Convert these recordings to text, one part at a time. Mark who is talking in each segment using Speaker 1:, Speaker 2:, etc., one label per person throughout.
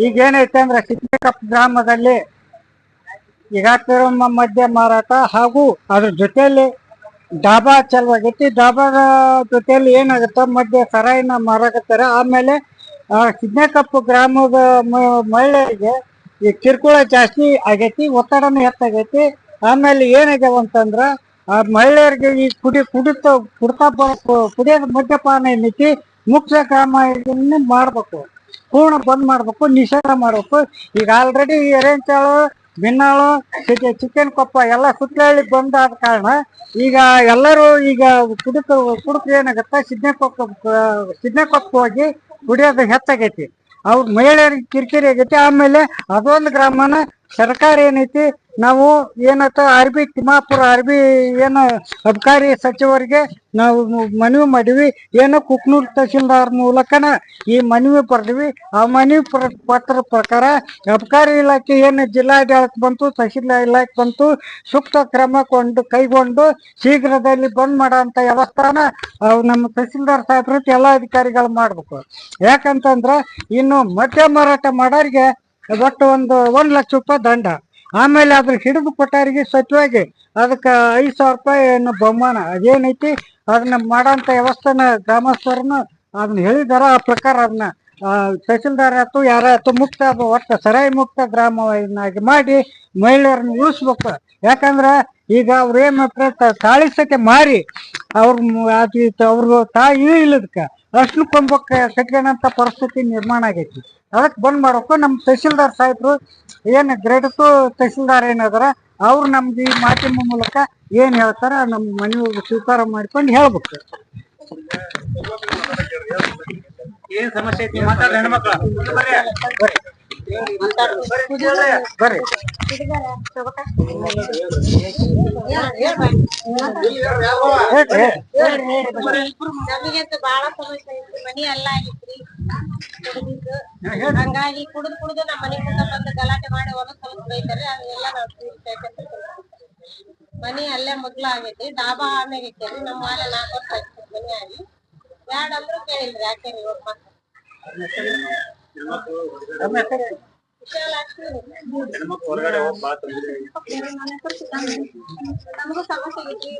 Speaker 1: ಈಗೇನೈತೆ ಅಂದ್ರೆ ಸಿದ್ದಕಪ್ಪ ಗ್ರಾಮದಲ್ಲಿ ಈಗಾಗ್ತಿರೋ ಮದ್ಯ ಮಾರಾಟ ಹಾಗೂ ಅದ್ರ ಜೊತೆಯಲ್ಲಿ ಡಾಬಾ ಚಾಲುವಾಗೈತಿ. ಡಾಬಾದ ಜೊತೆಯಲ್ಲಿ ಏನಾಗುತ್ತೆ, ಮದ್ಯ ಸರಾಯಿನ ಮಾರಾಕತ್ತಾರೆ. ಆಮೇಲೆ ಸಿದ್ದಕಪ್ಪ ಗ್ರಾಮದ ಮಹಿಳೆಯರಿಗೆ ಈ ಕಿರುಕುಳ ಜಾಸ್ತಿ ಆಗೈತಿ, ಒತ್ತಡನೂ ಹೆಚ್ಚಾಗೈತಿ. ಆಮೇಲೆ ಏನಾಗ್ಯಾವ ಅಂತಂದ್ರ ಆ ಮಹಿಳೆಯರಿಗೆ ಈ ಕುಡಿಯೋದು ಮದ್ಯಪಾನ ಏನೈತಿ ಮುಖ್ಯ ಕ್ರಮ ಮಾಡ್ಬೇಕು, ಪೂರ್ಣ ಬಂದ್ ಮಾಡ್ಬೇಕು, ನಿಷೇಧ ಮಾಡ್ಬೇಕು. ಈಗ ಆಲ್ರೆಡಿ ಎರೆಂಚಾಳು, ಬಿನ್ನಾಳು, ಚಿಕ್ಕನ್ ಕೊಪ್ಪ ಎಲ್ಲ ಸುತ್ತಲಹಳ್ಳಿ ಬಂದಾದ ಕಾರಣ ಈಗ ಎಲ್ಲರೂ ಈಗ ಕುಡುಕರು ಏನಾಗತ್ತ ಸಿದ್ನೆಕೊಪ್ಪ ಹೋಗಿ ಕುಡಿಯೋದು ಹೆಚ್ಚಾಗೈತಿ. ಅವ್ರ ಮಹಿಳೆಯರಿಗೆ ಕಿರಿಕಿರಿ ಆಗೈತಿ. ಆಮೇಲೆ ಅದೊಂದು ಗ್ರಾಮನ ಸರ್ಕಾರ ಏನೈತಿ, ನಾವು ಏನತ್ತ ತಿಮ್ಮಾಪುರ ಏನು ಅಬಕಾರಿ ಸಚಿವರಿಗೆ ನಾವು ಮನವಿ ಮಾಡಿವಿ. ಏನೋ ಕುಕ್ನೂರ್ ತಹಶೀಲ್ದಾರ್ ಮೂಲಕನ ಈ ಮನವಿ ಬರ್ದಿವಿ. ಆ ಮನವಿ ಪತ್ರ ಪ್ರಕಾರ ಅಬಕಾರಿ ಇಲಾಖೆ ಏನು ಜಿಲ್ಲಾಡಳಿತ ಬಂತು, ತಹಶೀಲ್ದಾರ್ ಇಲಾಖೆ ಬಂತು, ಸೂಕ್ತ ಕ್ರಮ ಕೈಗೊಂಡು ಶೀಘ್ರದಲ್ಲಿ ಬಂದ್ ಮಾಡೋಂಥ ವ್ಯವಸ್ಥಾನ ನಮ್ಮ ತಹಶೀಲ್ದಾರ್ ಸಾಹೇಬ್ರು ಎಲ್ಲ ಅಧಿಕಾರಿಗಳು ಮಾಡ್ಬೇಕು. ಯಾಕಂತಂದ್ರ ಇನ್ನು ಮದ್ಯ ಮಾರಾಟ ಮಾಡೋರಿಗೆ ಒಟ್ಟು 1 ಲಕ್ಷ ರೂಪಾಯಿ ದಂಡ, ಆಮೇಲೆ ಅದ್ರ ಹಿಡಿದು ಕೊಟ್ಟವರಿಗೆ ಸತ್ಯವಾಗಿ ಅದಕ್ಕೆ 5,000 ರೂಪಾಯಿ ಬಹುಮಾನ. ಅದೇನೈತಿ ಅದನ್ನ ಮಾಡೋಂಥ ವ್ಯವಸ್ಥೆನ ಗ್ರಾಮಸ್ಥರನ್ನು ಅದನ್ನ ಹೇಳಿದಾರ. ಆ ಪ್ರಕಾರ ಅದನ್ನ ತಹಶೀಲ್ದಾರ್ ಆಯ್ತು ಯಾರಾಯ್ತು ಮುಕ್ತ ಒಟ್ಟು ಸರಾಯಿ ಮುಕ್ತ ಗ್ರಾಮವನ್ನಾಗಿ ಮಾಡಿ ಮಹಿಳೆಯರನ್ನ ಉಳಿಸ್ಬೇಕು. ಯಾಕಂದ್ರ ಈಗ ಅವ್ರು ಏನ್ ಮಾಡ್ತಾರೆ, ತಾಳಿ ಸತೆ ಮಾರಿ ಅವ್ರ ತಾಯಿ ಇಲ್ಲದಕ್ಕ ಅಷ್ಟು ಕೊಂಬಕ್ಕ ಕಟ್ಕೊಂಡಂತ ಪರಿಸ್ಥಿತಿ ನಿರ್ಮಾಣ ಆಗೈತಿ. ಅದಕ್ಕೆ ಬಂದ್ ಮಾಡ್ಬೇಕು. ನಮ್ಮ ತಹಶೀಲ್ದಾರ್ ಸಾಹೇಬ್ರು ಏನು ಗ್ರೇಡಕ್ಕೂ ತಹಶೀಲ್ದಾರ್ ಏನದಾರ ಅವ್ರು ನಮ್ದು ಈ ಮಾಧ್ಯಮ ಮೂಲಕ ಏನ್ ಹೇಳ್ತಾರ ನಮ್ಮ ಮನವಿ ಸ್ವೀಕಾರ ಮಾಡ್ಕೊಂಡು ಹೇಳ್ಬೇಕು. ಏನ್ ಸಮಸ್ಯೆ ಐತಿ ಮಾತಾಡ್ರಿ ಹೆಣ್ಮಕ್ಳು ಬರ್ರಿ.
Speaker 2: ನಮಗಂತೂ ಬಾಳ ಸಮಸ್ಯೆ ಐತಿ. ಮನಿ ಎಲ್ಲ ಆಗೈತ್ರಿ ಹಂಗಾಗಿ ಕುಡಿದು ನಮ್ಮ ಮನೆ ಮುಂದೆ ಬಂದು ಗಲಾಟೆ ಮಾಡಿ ಒಂದೊಂದ್ ಸ್ವಲ್ಪ ಬೈತಾರೆ. ಅದೆಲ್ಲ ನಾವು ಮನಿ ಅಲ್ಲೇ ಮೊದ್ಲು ಆಗೈತಿ. ಡಾಬಾ ಆಮ್ಯಾಗ ಐತೇರಿ. ನಮ್ಮ ಮಾಲೆ 4 ವರ್ಷ ಆಯ್ತು ಮನಿ ಆಗಿ. ಬ್ಯಾಡ ಅಂದ್ರು ಕೇಳಿಲ್ರಿ. ಯಾಕೇರಿ ಇವಾಗ ಮತ್ತೆ ನಮಗೂ ಸಮಸ್ಯೆ ಆಗೈತಿ.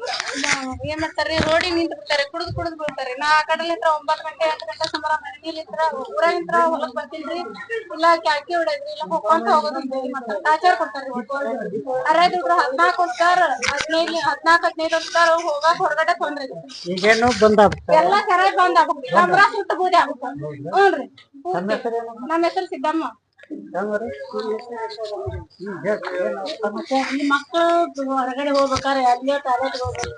Speaker 2: ಏನ್ ಮಾಡ್ತಾರ್ರಿ, ರೋಡಿಗೆ ನಿಂತು ಬಿಡ್ತಾರೆ, ಕುಡಿದು ಬಿಡ್ತಾರೆ. ನಾ ಆ ಕಡೆ 9 ಗಂಟೆ 8 ಗಂಟೆ ಸುಮಾರು ಮನೆಯಲ್ಲಿಂತ್ರ ಊರಾಗಿಂತ್ರ ಹೊಲಕ್ ಬರ್ತೀನ್ರಿ. ಇಲ್ಲ ಕ್ಯಾಕಿ ಹೊಡೆದ್ರಿ, ಇಲ್ಲ ಹೋಗ್ಕೊಂತ ಹೋಗೋದ್ರಿ. ಮತ್ತೆ ಟಾರ್ಚರ್ ಕೊಡ್ತಾರ್ರಿ. ಅರೇ ದುಡ್ರು 14 ಕೊಡ್ತಾರ, 15 ಕೊಡ್ತಾರ. ಹೋಗಾಕ ಹೊರಗಡೆ ತೊಂದ್ರೆ ಎಲ್ಲ ಸರಿಯಾಗಿ ಬಂದ್ ಆಗ್ಬೇಕು. ನಮ್ರ ಸುಟ್ಟು ಬೂದಿ ಆಗ್ಬೇಕು. ಹ್ಞೂನ್ರಿ. ನಮ್ಮ ಹೆಸರು ಸಿದ್ದಮ್ಮ. ಮಕ್ಕಳು ಹೊರಗಡೆ ಹೋಗ್ಬೇಕಾರೆ ಅಲ್ಲೇ ಟಾಯ್ಲೆಟ್ ಹೋಗ್ಬೇಕು.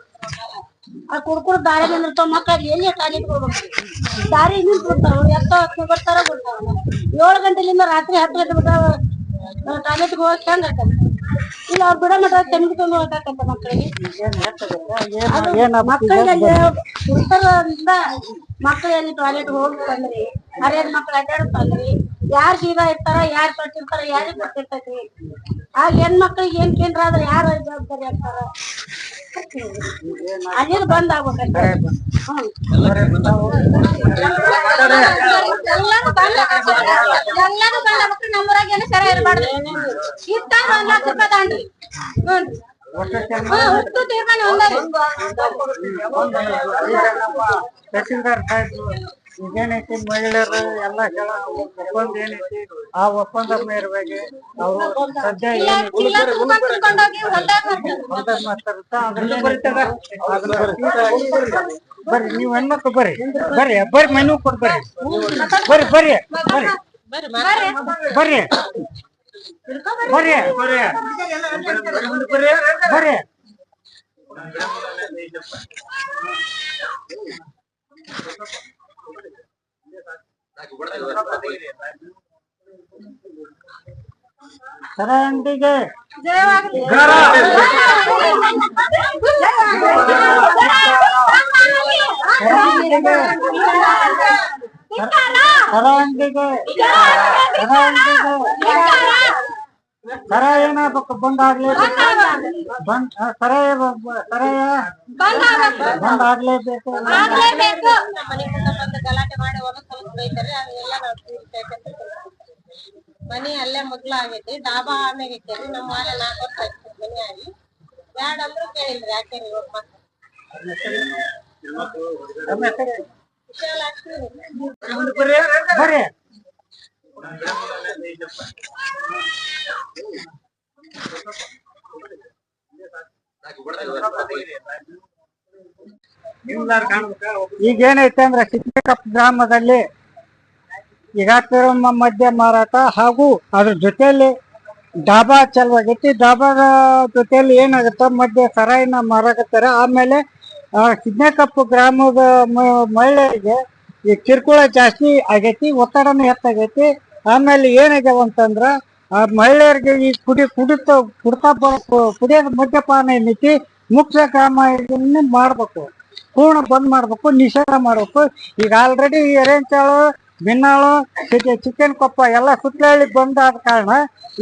Speaker 2: ಕುಡ್ಕುಡ್ ದಾರಿ ನಿಂದಿರ್ತಾವ ಮಕ್ಕಳು. ಎಲ್ಲಿ ಟಾಯ್ಲೆಟ್ ಹೋಗ್ಬೇಕು, ದಾರಿ ನಿಂತ್ಬಿಡ್ತಾರ. ಎಷ್ಟೋ ಬರ್ತಾರ ಬಿಡ್ತಾರ. 7 ಗಂಟೆಲಿಂದ ರಾತ್ರಿ 10 ಗಂಟೆ ಬಿಟ್ಟಾವ ಟಾಯ್ಲೆಟ್ಗೆ ಹೋಗಕ್ ಹೆಂಗ್ ಆಗ್ತದೆ? ಇಲ್ಲ ಅವ್ರು ಬಿಡೋ ಮಟ್ಟ ತೆಮಿಕೊಂಡು ಹೋಗಕ್ಕಂತ ಮಕ್ಕಳಿಗೆ. ಮಕ್ಕಳಿಗೆ ಉತ್ತರದಿಂದ ಮಕ್ಕಳು ಎಲ್ಲಿ ಟಾಯ್ಲೆಟ್ ಹೋಗ್ಬೇಕಂದ್ರಿ, ಹರಿಯದ ಮಕ್ಳು ಅಡ್ಡಾಡ್ಬೇಕಂದ್ರಿ, ಯಾರ್ ಜೀವ ಇರ್ತಾರ, ಯಾರ್ ಕೊಟ್ಟಿರ್ತಾರ, ಯಾರಿಗ್ ಗೊತ್ತಿರ್ತೈತಿ. ಆಗ ಹೆಣ್ಮಕ್ಳಿಗೆ ಏನ್ ಕೇಂದ್ರ ಆದ್ರೆ ಯಾರು ಜವಾಬ್ದಾರಿ ಆಗ್ತಾರ? ಅಲ್ಲಿ ಬಂದ್ ಆಗ್ಬೇಕಂತ. ಎಲ್ಲಾನು ಬಂದ್ ಆಗ್ಬೇಕು. ನಮ್ಮೂರಾಗ ಏನು ಸರಿ ಇರಬಾರ್ದು. ಇತ್ತ 1 ಲಕ್ಷ ರೂಪಾಯಿ ದಾಂಡ್ರಿ. ಒಟ್ಟು ತೀರ್ಮಾನ ಒಂದಾರಿ.
Speaker 1: ತಹಶೀಲ್ದಾರ್ ಸಾಹೇಬ್ರು ಇದೇನೈತಿ ಮಹಿಳೆಯರು ಎಲ್ಲ ಒಪ್ಪಂದ ಏನೈತಿ ಆ ಒಪ್ಪಂದ ಮೇರೆಗೆ ಅವರು ಸದ್ಯ ಬರ್ರಿ ನೀವು ಹೆಣ್ಮಕ್ಳು ಬರ್ರಿ ಮನವಿ ಕೊಡ್ ಬರ್ರಿ ಬರ್ರಿ ಬರ್ರಿ ಬರ್ರಿ ಬರ್ರಿ ಬರ್ರಿ ಬರ್ರಿ ಸರಂಡಿಗೆ ಸರ ಏನಾಗಬೇಕು ಬಂದ್ ಆಗ್ಲೇಬೇಕು. ಸರಾಯ ಬಂದ್ ಆಗ್ಲೇಬೇಕು.
Speaker 2: ಮನೆ ಮುಂದೆ ಬಂದು ಗಲಾಟೆ ಮಾಡಿ ಒಂದೊಂದ್ ಸ್ವಲ್ಪ ಬೈತಾರೆ ಅದೆಲ್ಲ ನಾವು ಕೇಳ್ಕೊಂತ ಮನಿ ಅಲ್ಲೇ ಮಗ್ಲ ಆಗೈತಿ ಡಾಬಾ ಆಮ್ಯಾಗ ಐತಿ ನಮ್ಮ ಮಾಲೆ 4 ವರ್ಷ ಆಯ್ತು ಮನಿ ಆಗಿ ಬ್ಯಾಡ ಅಂದ್ರು ಕೇಳಿಲ್ರಿ ಯಾಕೆ
Speaker 1: ಬರ್ರಿ ಈಗ ಏನೈತೆ ಅಂದ್ರೆ ಸಿದ್ದಕಪ್ಪ ಗ್ರಾಮದಲ್ಲಿ ಈಗಾಗ್ತಿರೋ ಮದ್ಯ ಮಾರಾಟ ಹಾಗೂ ಅದ್ರ ಜೊತೆಯಲ್ಲಿ ಡಾಬಾ ಚಾಲುವಾಗೈತಿ. ಡಾಬಾದ ಜೊತೆಯಲ್ಲಿ ಏನಾಗುತ್ತೆ ಮದ್ಯ ಸರಾಯಿನ ಮಾರಾಕತ್ತಾರೆ. ಆಮೇಲೆ ಸಿದ್ದಕಪ್ಪ ಗ್ರಾಮದ ಮಹಿಳೆಯರಿಗೆ ಈ ಕಿರುಕುಳ ಜಾಸ್ತಿ ಆಗೈತಿ, ಒತ್ತಡನೂ ಹೆಚ್ಚಾಗೈತಿ. ಆಮೇಲೆ ಏನಾಗ್ಯಾವ ಅಂತಂದ್ರ ಆ ಮಹಿಳೆಯರಿಗೆ ಈ ಕುಡಿಯೋದು ಮದ್ಯಪಾನ ಏನೈತಿ ಮುಕ್ತ ಗ್ರಾಮ ಮಾಡ್ಬೇಕು, ಪೂರ್ಣ ಬಂದ್ ಮಾಡ್ಬೇಕು, ನಿಷೇಧ ಮಾಡ್ಬೇಕು. ಈಗ ಆಲ್ರೆಡಿ ಎರೆಂಚಾಳು, ಬಿನ್ನಾಳು, ಚಿಕ್ಕನ್ ಕೊಪ್ಪ ಎಲ್ಲ ಸುತ್ತಲಹಳ್ಳಿ ಬಂದಾದ ಕಾರಣ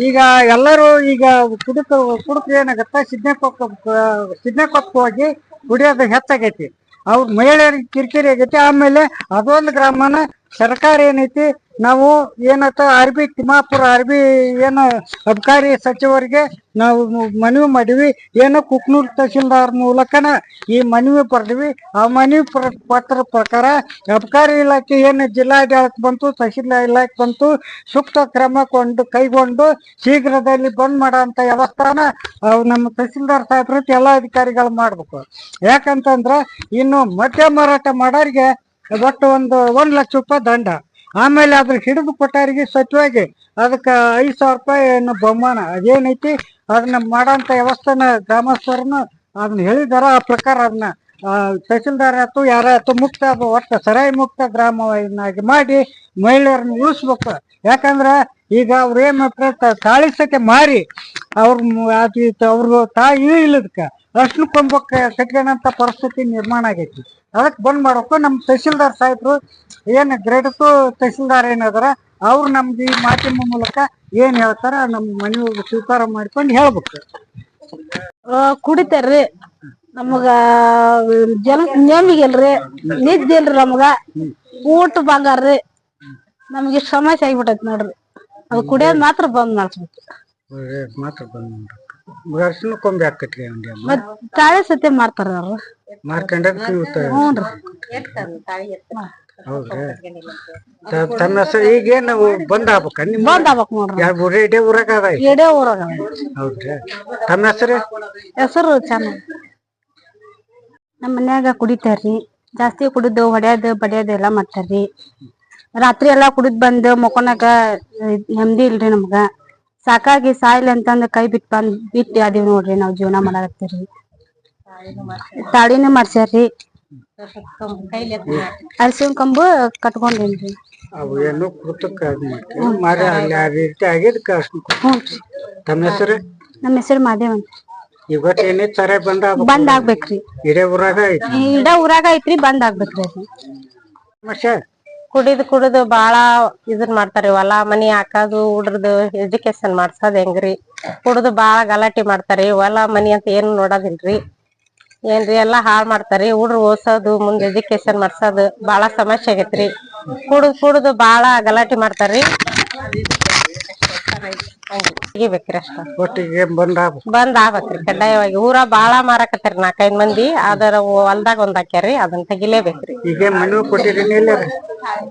Speaker 1: ಈಗ ಎಲ್ಲರೂ ಈಗ ಕುಡುಕರು ಏನಾಗತ್ತ ಸಿದ್ನೆಕೊಪ್ಪ ಹೋಗಿ ಕುಡಿಯೋದು ಹೆಚ್ಚಾಗೈತಿ. ಅವ್ರ ಮಹಿಳೆಯರಿಗೆ ಕಿರಿಕಿರಿ ಆಗೈತಿ. ಆಮೇಲೆ ಅದೊಂದು ಗ್ರಾಮನ ಸರ್ಕಾರ ಏನೈತಿ ನಾವು ಏನತ್ತ ಅರ್ಬಿ ತಿಮ್ಮಾಪುರ ಅರ್ಬಿ ಏನು ಅಬಕಾರಿ ಸಚಿವರಿಗೆ ನಾವು ಮನವಿ ಮಾಡಿವಿ. ಏನೋ ಕುಕ್ನೂರ್ ತಹಶೀಲ್ದಾರ್ ಮೂಲಕನ ಈ ಮನವಿ ಬರ್ದಿವಿ. ಆ ಮನವಿ ಪತ್ರ ಪ್ರಕಾರ ಅಬಕಾರಿ ಇಲಾಖೆ ಏನು ಜಿಲ್ಲಾಡಳಿತ ಬಂತು, ತಹಶೀಲ್ದಾರ್ ಇಲಾಖೆ ಬಂತು, ಸೂಕ್ತ ಕ್ರಮ ಕೈಗೊಂಡು ಶೀಘ್ರದಲ್ಲಿ ಬಂದ್ ಮಾಡೋಂಥ ವ್ಯವಸ್ಥಾನ ನಮ್ಮ ತಹಶೀಲ್ದಾರ್ ಸಾಹೇಬ್ರ ಎಲ್ಲ ಅಧಿಕಾರಿಗಳು ಮಾಡ್ಬೇಕು. ಯಾಕಂತಂದ್ರ ಇನ್ನು ಮದ್ಯ ಮಾರಾಟ ಮಾಡೋರಿಗೆ ಒಟ್ಟು 1 ಲಕ್ಷ ರೂಪಾಯಿ ದಂಡ, ಆಮೇಲೆ ಅದ್ರ ಹಿಡಿದು ಕೊಟ್ಟವರಿಗೆ ಸತ್ಯವಾಗಿ ಅದಕ್ಕೆ 5,000 ರೂಪಾಯಿ ಬಹುಮಾನ. ಅದೇನೈತಿ ಅದನ್ನ ಮಾಡೋಂಥ ವ್ಯವಸ್ಥೆನ ಗ್ರಾಮಸ್ಥರನ್ನು ಅದನ್ನ ಹೇಳಿದಾರ. ಆ ಪ್ರಕಾರ ಅದನ್ನ ತಹಶೀಲ್ದಾರ್ ಆಯ್ತು ಯಾರಾಯ್ತು ಮುಕ್ತ ಒಟ್ಟು ಸರಾಯಿ ಮುಕ್ತ ಗ್ರಾಮವನ್ನಾಗಿ ಮಾಡಿ ಮಹಿಳೆಯರನ್ನ ಉಳಿಸ್ಬೇಕು. ಯಾಕಂದ್ರೆ ಈಗ ಅವ್ರು ಏನ್ ಮಾಡ್ತಾರೆ ತಾಳಿ ಸತೆ ಮಾರಿ ಅವ್ರ ತಾಯಿ ಇಲ್ಲದಕ್ಕ ಅಷ್ಟು ಕೊಂಬಕ್ಕೆ ಕಟ್ಕೊಂಡಂತ ಪರಿಸ್ಥಿತಿ ನಿರ್ಮಾಣ ಆಗೈತಿ. ಅದಕ್ಕೆ ಬಂದ್ ಮಾಡ್ಬೇಕು. ನಮ್ಮ ತಹಶೀಲ್ದಾರ್ ಸಾಹೇಬ್ರು ಏನು ಗ್ರೇಡತ್ತು ತಹಶೀಲ್ದಾರ್ ಏನದಾರ ಅವ್ರು ನಮ್ಗೆ ಈ ಮಾಧ್ಯಮ ಮೂಲಕ ಏನ್ ಹೇಳ್ತಾರ ನಮ್ ಮನವಿ ಸ್ವೀಕಾರ ಮಾಡ್ಕೊಂಡು ಹೇಳ್ಬೇಕು.
Speaker 2: ಕುಡಿತಾರ್ರಿ ನಮಗ ನೇಮಿಗಿಲ್ರಿ, ನಿದ್ದೆ ಇಲ್ರಿ, ನಮಗ ಊಟ ಬಂಗಾರ್ರಿ, ನಮ್ಗೆ ಇಷ್ಟ ಸಮಸ್ಯೆ ಆಗ್ಬಿಟ್ಟೈತಿ ನೋಡ್ರಿ. ಅದು ಕುಡಿಯೋದ್ ಮಾತ್ರ ಬಂದ್ ಮಾಡ್ಸ್ಬೇಕು.
Speaker 1: ಮಾತ್ರ ಬಂದ್ ಮಾಡ್ಬೇಕು. ಅರ್ಶಿನ ಕೊಂಬೆ ಹಾಕತ್ರಿ
Speaker 2: ಮತ್ ತಾಳೆ ಸತ್ಯ ಮಾಡ್ತಾರ ಅವ್ರು
Speaker 1: ಮಾರ್ಕೊಂಡ. ಹೌದ್ರಿ. ತಮ್ಮ ಹೆಸರು ಈಗೇನ್ ಬಂದ್ ಆಗ್ಬೇಕ
Speaker 2: ಬಂದ್ ಆಗ್ಬೇಕ್ ನೋಡ್ರಿ.
Speaker 1: ಇಡೇ ಊರಾಗ ಅದ?
Speaker 2: ಎಡೆ ಊರಾಗ.
Speaker 1: ಹೌದ್ರಿ. ತಮ್ಮ
Speaker 2: ಹೆಸರು ಚೆನ್ನ. ನಮ್ಮ ಮನ್ಯಾಗ ಕುಡಿತಾರ್ರಿ, ಜಾಸ್ತಿ ಕುಡಿದು ಹೊಡ್ಯಾದ ಬಡಿಯೋದು ಎಲ್ಲಾ ಮಾಡ್ತಾರ್ರಿ. ರಾತ್ರಿ ಎಲ್ಲಾ ಕುಡಿದ್ ಬಂದ್ ಮಕ್ಕೊನಾಗ ನೆಮ್ಮದಿ ಇಲ್ರಿ. ನಮ್ಗ ಸಾಕಾಗಿ ಸಾಯ್ಲಿ ಅಂತಂದ ಕೈ ಬಿಟ್ಟು ಅದೀವ್ ನೋಡ್ರಿ. ನಾವ್ ಜೀವನ ಮಾಡಾಕತ್ತೀರಿ. ತಾಳಿನೂ ಮಾಡ್ಸ್ಯಾರ್ರಿ, ಅರ್ಶಿನ ಕಂಬು ಕಟ್ಕೊಂಡೇನ್ರಿ.
Speaker 1: ತಮ್ಮ ಹೆಸರು?
Speaker 2: ನಮ್ಮ ಹೆಸರು ಮಾದೇವ್ ಅಂತ.
Speaker 1: ಬಂದ್
Speaker 2: ಆಗ್ಬೇಕ್ರಿ.
Speaker 1: ಇಡೇ ಊರಾಗ
Speaker 2: ಐತ್ರಿ, ಬಂದ್ ಆಗ್ಬೇಕ್ರಿ.
Speaker 3: ಕುಡಿದು ಬಾಳ ಇದನ್ ಮಾಡ್ತಾರಿ. ಹೊಲ ಮನಿ ಹಾಕೋದು, ಹುಡ್ರದು ಎಜುಕೇಶನ್ ಮಾಡ್ಸೋದ್ ಹೆಂಗ್ರಿ. ಕುಡಿದು ಬಾಳ ಗಲಾಟೆ ಮಾಡ್ತಾರಿ. ಹೊಲ ಮನಿ ಅಂತ ಏನು ನೋಡೋದಿಲ್ರಿ. ಏನ್ರಿ ಎಲ್ಲಾ ಹಾಳ್ ಮಾಡ್ತಾರಿ. ಹುಡ್ರು ಓದ್ಸೋದು, ಮುಂದ್ ಎಜುಕೇಶನ್ ಮಾಡ್ಸೋದು ಬಾಳ ಸಮಸ್ಯೆ ಆಗೇತ್ರಿ. ಕುಡಿದು ಬಾಳ ಗಲಾಟೆ ಮಾಡ್ತಾರಿ. ಬೇಕ್ರಿ ಅಷ್ಟ ಬಂದ್ ಆಗ್ಬೇಕ್ರಿ ಕಡ್ಡಾಯವಾಗಿ. ಊರ ಬಾಳ ಮಾರಾಕತ್ತಾರಿ 4-5 ಮಂದಿ. ಅದರ ಹೊಲ್ದಾಗ ಒಂದ್ ಹಾಕ್ಯಾರಿ, ಅದನ್ನ ತೆಗಿಲೇಬೇಕ್ರಿ.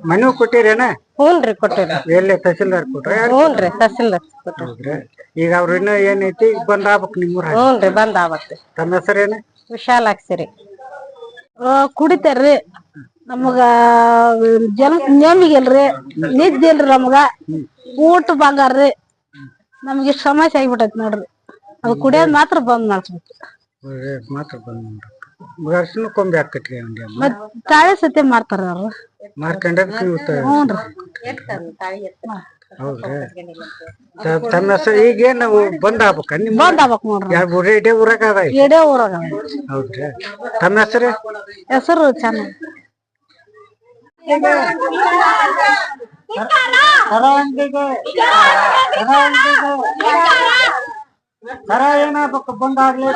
Speaker 1: ಮನವಿ ಕೊಟ್ಟಿರೇನ?
Speaker 3: ಹೂನ್ರಿ ಕೊಟ್ಟಿರಿ.
Speaker 1: ಎಲ್ಲಿ ತಹಶೀಲ್ದಾರ್ ಕೊಟ್ರ?
Speaker 3: ಹೂನ್ರಿ ತಹಶೀಲ್ದಾರ್ ಕೊಟ್ರಿ.
Speaker 1: ಈಗ ಅವ್ರ ಇನ್ನ ಏನೈತಿ ಬಂದ್ ಆಗ್ಬೇಕ್ ನಿಮ್ಮೂರ?
Speaker 3: ಹೂನ್ರಿ ಬಂದ್ ಆಗ್ಬೇಕ್ರಿ.
Speaker 1: ತಮ್ಮ ಹೆಸರೇನ?
Speaker 3: ವಿಶಾಲಾಕ್ಷಿ.
Speaker 2: ಕುಡಿತಾರ್ರಿ, ನಮಗ ನೇಮಿಗಿಲ್ರಿ, ನಿದ್ದೆ ಇಲ್ರಿ, ನಮಗ ಊಟ ಬಂಗಾರ್ರಿ, ನಮ್ಗೆ ಇಷ್ಟ ಸಮಸ್ಯೆ ಆಗ್ಬಿಟ್ಟೈತಿ ನೋಡ್ರಿ. ಅದು ಕುಡಿಯೋದ್ ಮಾತ್ರ ಬಂದ್ ಮಾಡ್ಸ್ಬೇಕು.
Speaker 1: ಮಾತ್ರ ಬಂದ್ ಮಾಡ್ಬೇಕು. ಅರ್ಶಿನ ಕೊಂಬೆ ಹಾಕತ್ರಿ
Speaker 2: ಮತ್ ತಾಳೆ ಸತ್ಯ ಮಾಡ್ತಾರ ಅವ್ರು
Speaker 1: ಮಾರ್ಕೊಂಡ. ಹೌದ್ರಿ. ತಮ್ಮ ಹೆಸರು ಈಗೇನ್ ಬಂದ್ ಆಗ್ಬೇಕ?
Speaker 2: ಬಂದ್ ಆಗ್ಬೇಕ್ ನೋಡ್ರಿ.
Speaker 1: ಇಡೇ ಊರಾಗ ಅದ?
Speaker 2: ಎಡೆ ಊರಾಗ.
Speaker 1: ಹೌದ್ರಿ. ತಮ್ಮ ಹೆಸರು?
Speaker 2: ಹೆಸರು ಚೆನ್ನ.
Speaker 1: ಸರ ಏನಾಗ್ಬೇಕು? ಬಂದ್ ಆಗ್ಲಿ.